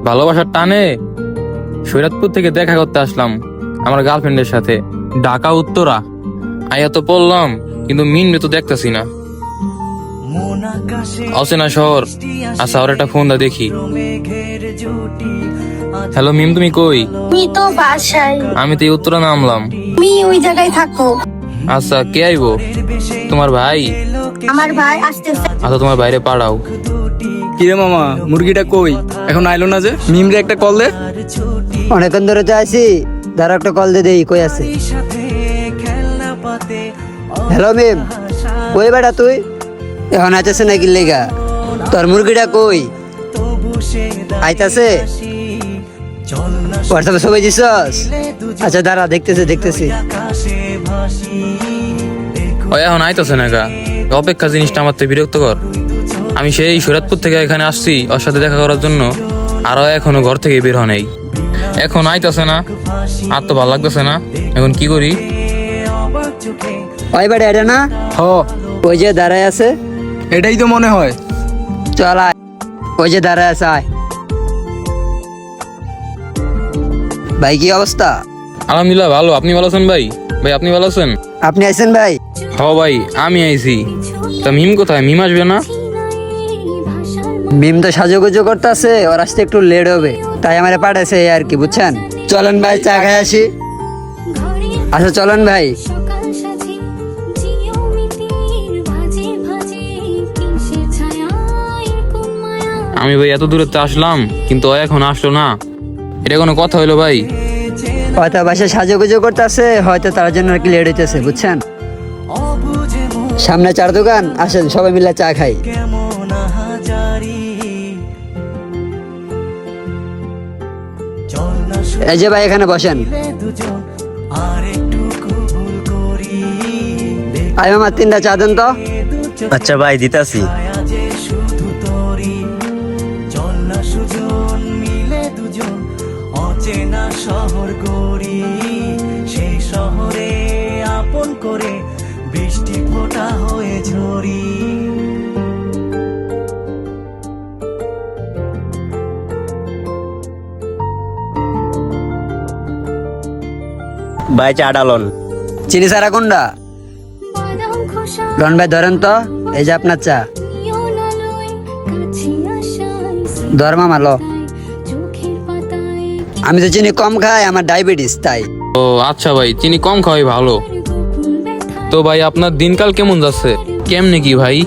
ভালোবাসার টানে সৈরাতপুর থেকে দেখা করতে আসলাম আমার গার্লফ্রেন্ডের সাথে, ঢাকা উত্তরা। আয়া তো পড়লাম, কিন্তু মিনবে তো দেখতেছি না। অচেনা শহর। আচ্ছা, ওর একটা ফোন দা দেখি। হ্যালো মিম, তুমি কই? আমি তো বাসায়। আমি তো এই উত্তরা নামলাম। তুমি ওই জায়গায় থাকো। আচ্ছা, কে আইবো? তোমার ভাই? আমার ভাই আসতেছে। আচ্ছা, তোমার বাইরে পাঠাও। কিরে মামা, মুরগিটা কই? এখন আইলো না যে? মিমরে একটা কল দে। অনেকক্ষণ ধরে তো আছি, ধরো একটা কল দে দেই কই আছে। হ্যালো মিম, কই বেটা তুই? এখন আইতেছে নাকি লেগা? তোর মুরগিটা কই? আইতাছে? হোয়াটসঅ্যাপে ছবি দিছস? আচ্ছা দাঁড়া, দেখতেছি। ও এখন আইতেছে না গা। অপেক্ষা জিনিসটা আমার তো বিরক্তকর। আমি সেই সৈরাতপুর থেকে এখানে আসছি ওর সাথে দেখা করার জন্য, আর ও এখনো ঘর থেকে বের হয় নাই। এখন আইতাছে না, আর তো ভালো লাগতেছে না। এখন কি করি? ওই বেটা এটা না? হ, ওই যে দাঁড়ায় আছে। এটাই তো মনে হয়। চল আয়, ওই যে দাঁড়ায় আছে, আয়। ভাই কি অবস্থা? আলহামদুলিল্লাহ ভালো। আপনি ভালো আছেন ভাই? ভাই আপনি ভালো আছেন? আপনি আইছেন ভাই? হ ভাই, আমি আইছি। তা মিম কোথায়? মিম আসবে না? মিম তো সাজুগুজু করতেছে, ওর আসতে একটু লেট হবে, তাই আমারে পাঠাইছে এই আর কি, বুঝছেন? চলেন ভাই চা খাই আসি। আচ্ছা চলেন ভাই। আমি ভাই এত দূরে তো আসলাম, কিন্তু ও এখন আসলো না। এটা কোনো কথা হইলো ভাই? হয়তো বাসায় সাজুগুজু করতেছে, হয়তো তার জন্য আর কি লেট হইতেছে, বুঝছেন? সামনে চার দোকান, আসেন সবাই মিলে চা খাই। এই যে ভাই এখানে বসেন। আই মামা 3টা চা দেন তো। আচ্ছা ভাই, দিতাছি। অচেনা শহর গড়ি, সেই শহরে আপন করে বৃষ্টি ফোঁটা হয়ে ঝরি। ভাই চা ডালন। চিনি সারা কোনটা? রন ভাই ধরেন তো, এই যে আপনার চা। ধর মামা লো। আমি তো চিনি কম খাই, আমার ডায়াবেটিস, তাই। ও আচ্ছা ভাই, চিনি কম খাওয়াই ভালো। তো ভাই আপনার দিনকাল কেমন যাচ্ছে? কেমনে কি ভাই?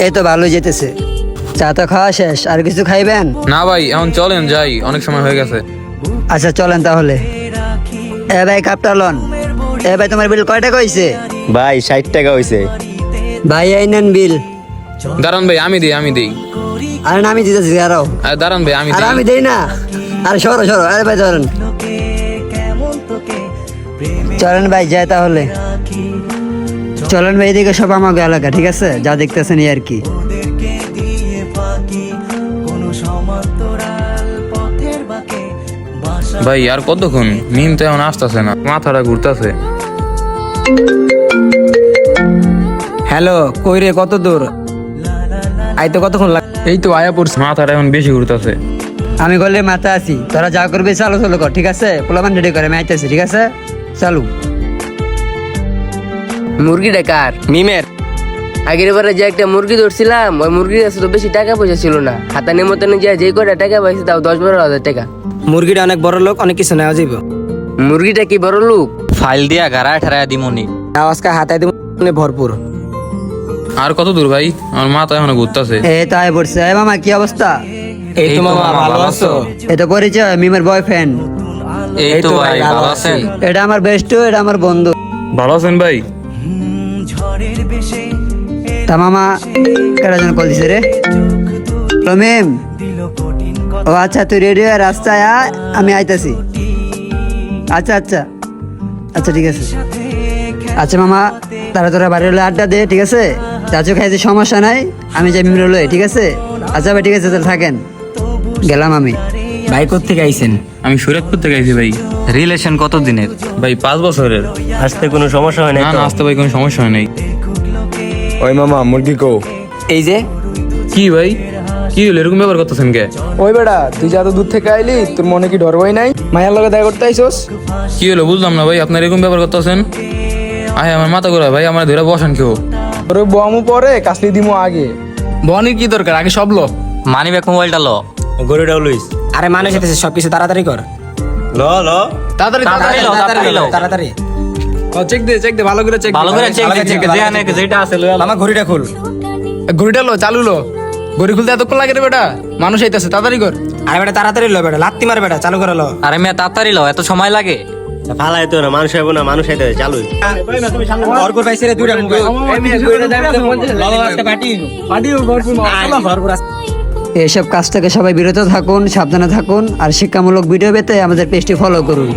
এই তো ভালো যেতেছে। চা তো খাওয়া শেষ, আর কিছু খাইবেন? না ভাই, এখন চলেন যাই, অনেক সময় হয়ে গেছে। আচ্ছা চলেন তাহলে। এ ভাই কাপটা লন। এ ভাই তোমার বিল কয়টা কইছে? ভাই 60 টাকা হইছে। ভাই এই নেন বিল। দাঁড়ান ভাই, আমি দিই। আরে না, আমি দিতেছি, আরো। আরে দাঁড়ান ভাই, আমি আর দিই। আমি দেই না। আরে সরো। আরে ভাই ধরেন। চলেন ভাই যাই তাহলে। চলেন ভাই, এদিকে সব আমাকে এলাকা, ঠিক আছে? যা দেখতেছেন এই আর কি। ভাই আর কতক্ষণ? মিম তো এখন আসতেছে না, মাথাটা ঘুরতেছে। হ্যালো, কই রে, কত দূর? আইতে কতক্ষণ লাগ? এই তো আয়া পড়ছি। মাথাটা এখন বেশি ঘুরতেছে। আমি গলে মাথা আছি, তোরা যা করবি চালু কর, ঠিক আছে? পোলাপান রেডি করে আমি আইতেছি, ঠিক আছে? চালু। মুরগিটা কার? মিমের। আগের বারে যে একটা মুরগি ধরছিলাম, ওই মুরগির কাছে তো বেশি টাকা পয়সা ছিল না। হাতানের মতন যে কয়টা টাকা পাইছে তাও 10-12 হাজার টাকা। মুরগিটা অনেক বড় লোক, অনেক কিছু নেওয়া যাইব। মুরগিটা কি বড় লোক? ফাইল দিয়া গাড়া ঠাড়া দিমুনি। আজকে হাতায় দিব ভরপুর। আর কত দূর ভাই? আমার মাথা এখন ঘুরতেছে। এই তো আয় পড়ছে। এই মামা কি অবস্থা? এই তো মামা, ভালো আছো? এটা পরিচয় মিমের বয়ফ্রেন্ড। এই তো ভাই, ভালো আছেন? এটা আমার বেস্ট, এটা আমার বন্ধু। ভালো আছেন ভাই? ঝড়ের বেশে তা মামা কেটা জন কল দিছে রে? মিম। দিল কঠিন ও আচ্ছা, তুই রেডি হয়ে রাস্তায় আয়, আমি আইতাছি। আচ্ছা ঠিক আছে। আচ্ছা মামা, তোরা বাড়ি হলে আড্ডা দে, ঠিক আছে? চাচু খাইতে সমস্যা নাই, আমি যাই মিমরে লই, ঠিক আছে? আচ্ছা ভাই ঠিক আছে, তাহলে থাকেন, গেলাম আমি। ভাই কোত্থেকে আইছেন? আমি সৈরাতপুর থেকে আইছি ভাই। রিলেশন কত দিনের? ভাই 5 বছরের। আসতে কোনো সমস্যা হয় না না তো? না, আসতে ভাই কোনো সমস্যা হয় নাই। ওই মামা মুরগি কো? এই যে কি ভাই? কি হলো এরকম ব্যবহার করতেছেন কে? ওই বেটা তুই যা তো দূর থেকে আইলি, তোর মনে কি ডর ভয় নাই? মায়ের লগে দেখা করতে আইসোস? কি হলো বুঝলাম না ভাই, আপনার এরকম ব্যবহার করতেছেন? আয় আমার মাথা ঘোরা ভাই, আমার ধরে বসান কেউ। তোরে বমু পরে কাসলি দিমু আগে। বনির কি দরকার, আগে সব লো। মানি ব্যাগ মোবাইলটা লো। গরুটাও লইস আরে মানুষ এসেছে, সবকিছু তাড়াতাড়ি কর। ল ল তাড়াতাড়ি তাড়াতাড়ি লও। তাড়াতাড়ি চেক দে ভালো করে চেক ভালো করে চেক যেটা আছে লও। আমার ঘড়িটা খুল। ঘড়িটা লো, চালু লো। ঘড়ি খুলতে এতক্ষণ লাগে রে বেটা, মানুষ আইতাছে, তাড়াতাড়ি কর। আরে বেটা তাড়াতাড়ি লো বেটা, লাত্তি মার বেটা, চালু করে লো। আরে মেয়ে তাড়াতাড়ি লও, এত সময় লাগে? ফালাই তো না, মানুষ হইব না, মানুষ হইতে চালু। ভরপুর পাইছে রে দুইটা মোবাইল। এইসব কাজ থেকে সবাই বিরত থাকুন, সাবধানে থাকুন, আর শিক্ষামূলক ভিডিও পেতে আমাদের পেজটি ফলো করুন।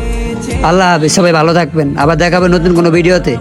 আল্লাহ হাফেজ, সবাই ভালো থাকবেন, আবার দেখাবে নতুন কোনো ভিডিওতে।